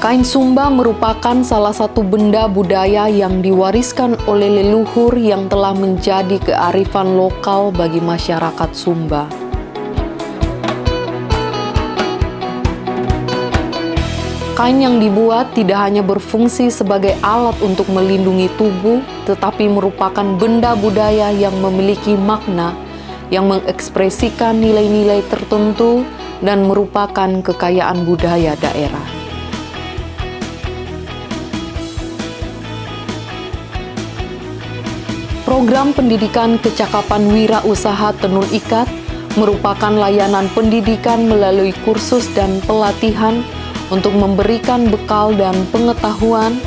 Kain Sumba merupakan salah satu benda budaya yang diwariskan oleh leluhur yang telah menjadi kearifan lokal bagi masyarakat Sumba. Kain yang dibuat tidak hanya berfungsi sebagai alat untuk melindungi tubuh, tetapi merupakan benda budaya yang memiliki makna, yang mengekspresikan nilai-nilai tertentu dan merupakan kekayaan budaya daerah. Program Pendidikan Kecakapan Wirausaha Tenun Ikat merupakan layanan pendidikan melalui kursus dan pelatihan untuk memberikan bekal dan pengetahuan,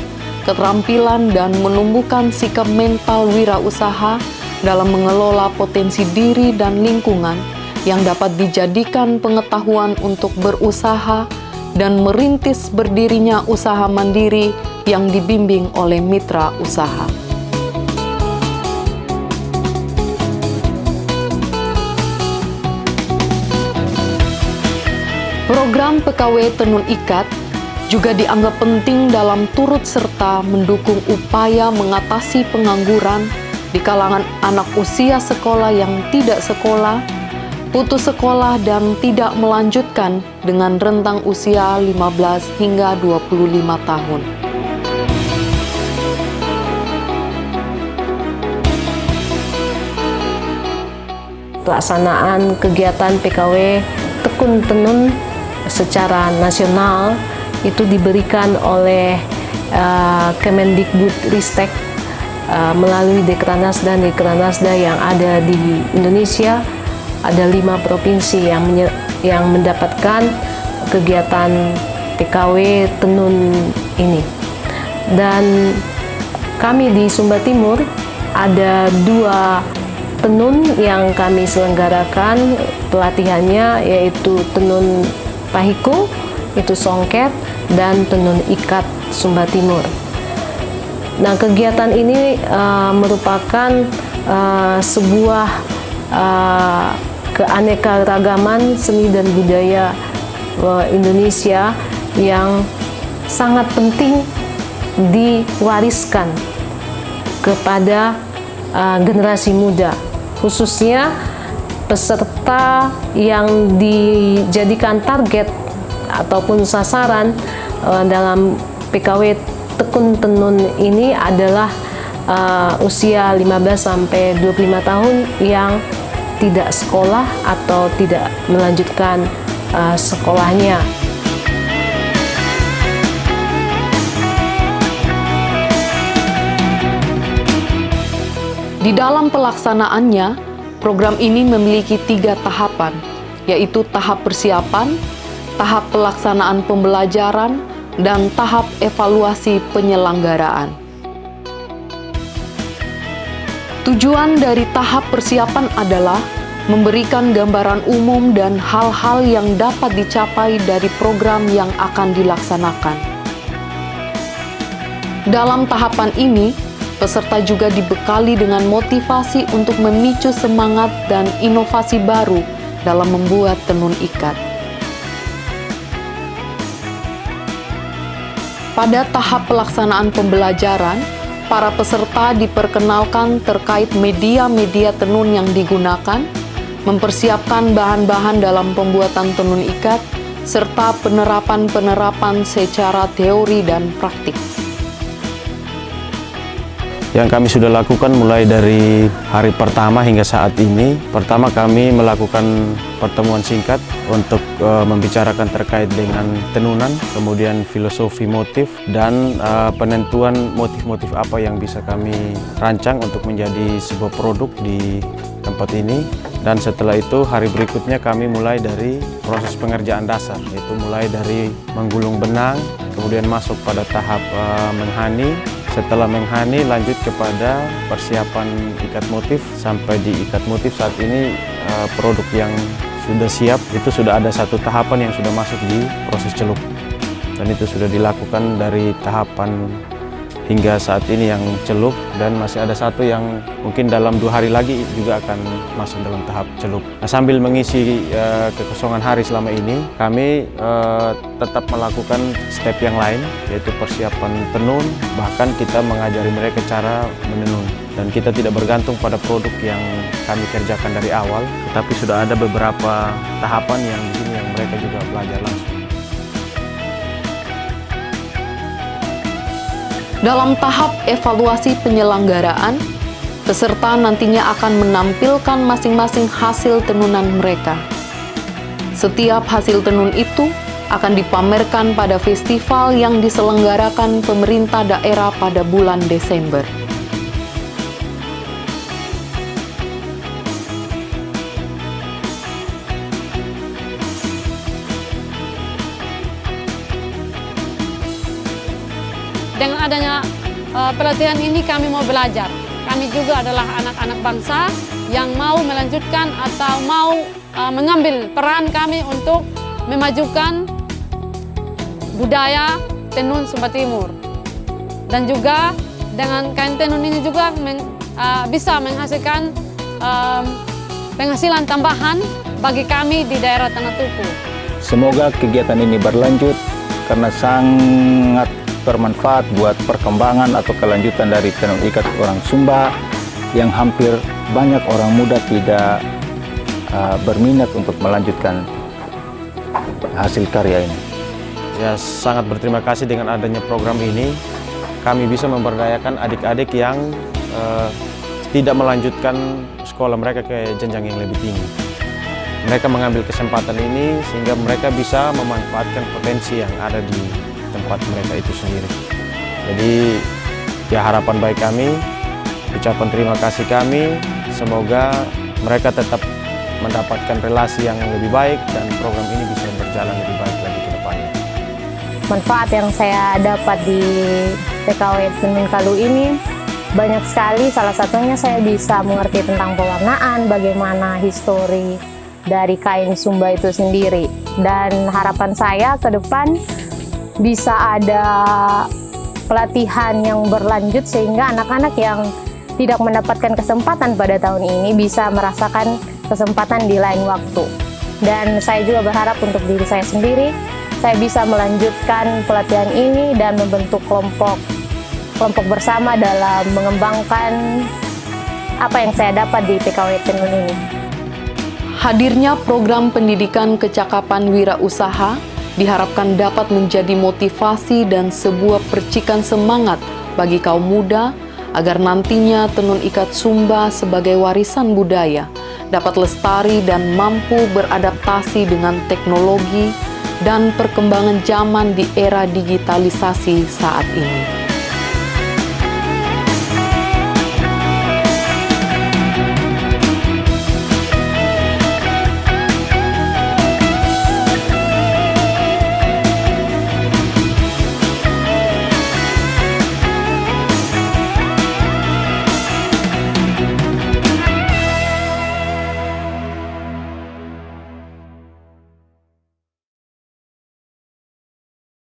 keterampilan, dan menumbuhkan sikap mental wirausaha dalam mengelola potensi diri dan lingkungan yang dapat dijadikan pengetahuan untuk berusaha dan merintis berdirinya usaha mandiri yang dibimbing oleh mitra usaha. Program PKW Tenun Ikat juga dianggap penting dalam turut serta mendukung upaya mengatasi pengangguran di kalangan anak usia sekolah yang tidak sekolah, putus sekolah dan tidak melanjutkan dengan rentang usia 15 hingga 25 tahun. Pelaksanaan kegiatan PKW Tekun Tenun secara nasional itu diberikan oleh Kemendikbudristek melalui Dekranasda dan Dekranasda yang ada di Indonesia. Ada 5 provinsi yang mendapatkan kegiatan PKW Tenun ini. Dan kami di Sumba Timur ada 2 tenun yang kami selenggarakan pelatihannya, yaitu tenun Pahiko, itu songket, dan tenun ikat Sumba Timur. Nah, kegiatan ini merupakan sebuah keanekaragaman seni dan budaya Indonesia yang sangat penting diwariskan kepada generasi muda, khususnya peserta yang dijadikan target ataupun sasaran dalam PKW Tekun Tenun ini adalah usia 15 sampai 25 tahun yang tidak sekolah atau tidak melanjutkan sekolahnya. Di dalam pelaksanaannya, program ini memiliki 3 tahapan, yaitu tahap persiapan, tahap pelaksanaan pembelajaran, dan tahap evaluasi penyelenggaraan. Tujuan dari tahap persiapan adalah memberikan gambaran umum dan hal-hal yang dapat dicapai dari program yang akan dilaksanakan. Dalam tahapan ini, peserta juga dibekali dengan motivasi untuk memicu semangat dan inovasi baru dalam membuat tenun ikat. Pada tahap pelaksanaan pembelajaran, para peserta diperkenalkan terkait media-media tenun yang digunakan, mempersiapkan bahan-bahan dalam pembuatan tenun ikat, serta penerapan-penerapan secara teori dan praktik. Yang kami sudah lakukan mulai dari hari pertama hingga saat ini. Pertama, kami melakukan pertemuan singkat untuk membicarakan terkait dengan tenunan, kemudian filosofi motif, dan penentuan motif-motif apa yang bisa kami rancang untuk menjadi sebuah produk di tempat ini. Dan setelah itu, hari berikutnya kami mulai dari proses pengerjaan dasar, yaitu mulai dari menggulung benang, kemudian masuk pada tahap menghani. Setelah menghani, lanjut kepada persiapan ikat motif. Sampai di ikat motif saat ini produk yang sudah siap, itu sudah ada 1 tahapan yang sudah masuk di proses celup. Dan itu sudah dilakukan dari tahapan hingga saat ini yang celup, dan masih ada satu yang mungkin dalam 2 hari lagi juga akan masuk dalam tahap celup. Nah, sambil mengisi kekosongan hari selama ini, kami tetap melakukan step yang lain, yaitu persiapan tenun, bahkan kita mengajari mereka cara menenun. Dan kita tidak bergantung pada produk yang kami kerjakan dari awal, tetapi sudah ada beberapa tahapan yang di sini yang mereka juga belajar langsung. Dalam tahap evaluasi penyelenggaraan, peserta nantinya akan menampilkan masing-masing hasil tenunan mereka. Setiap hasil tenun itu akan dipamerkan pada festival yang diselenggarakan pemerintah daerah pada bulan Desember. Dengan adanya pelatihan ini kami mau belajar. Kami juga adalah anak-anak bangsa yang mau melanjutkan atau mau mengambil peran kami untuk memajukan budaya tenun Sumba Timur. Dan juga dengan kain tenun ini juga bisa menghasilkan penghasilan tambahan bagi kami di daerah Tanah Tuku. Semoga kegiatan ini berlanjut karena sangat bermanfaat buat perkembangan atau kelanjutan dari tenun ikat orang Sumba yang hampir banyak orang muda tidak berminat untuk melanjutkan hasil karya ini. Ya, sangat berterima kasih dengan adanya program ini. Kami bisa memberdayakan adik-adik yang tidak melanjutkan sekolah mereka ke jenjang yang lebih tinggi. Mereka mengambil kesempatan ini sehingga mereka bisa memanfaatkan potensi yang ada di tempat mereka itu sendiri. Jadi ya, harapan baik kami, ucapan terima kasih kami, semoga mereka tetap mendapatkan relasi yang lebih baik dan program ini bisa berjalan lebih baik lagi ke depannya. Manfaat yang saya dapat di TKW Tenun Kalu ini banyak sekali, salah satunya saya bisa mengerti tentang pewarnaan, bagaimana histori dari kain Sumba itu sendiri. Dan harapan saya ke depan bisa ada pelatihan yang berlanjut sehingga anak-anak yang tidak mendapatkan kesempatan pada tahun ini bisa merasakan kesempatan di lain waktu. Dan saya juga berharap untuk diri saya sendiri, saya bisa melanjutkan pelatihan ini dan membentuk kelompok bersama dalam mengembangkan apa yang saya dapat di TKW Tenun ini. Hadirnya program pendidikan kecakapan wirausaha diharapkan dapat menjadi motivasi dan sebuah percikan semangat bagi kaum muda agar nantinya tenun ikat Sumba sebagai warisan budaya dapat lestari dan mampu beradaptasi dengan teknologi dan perkembangan zaman di era digitalisasi saat ini.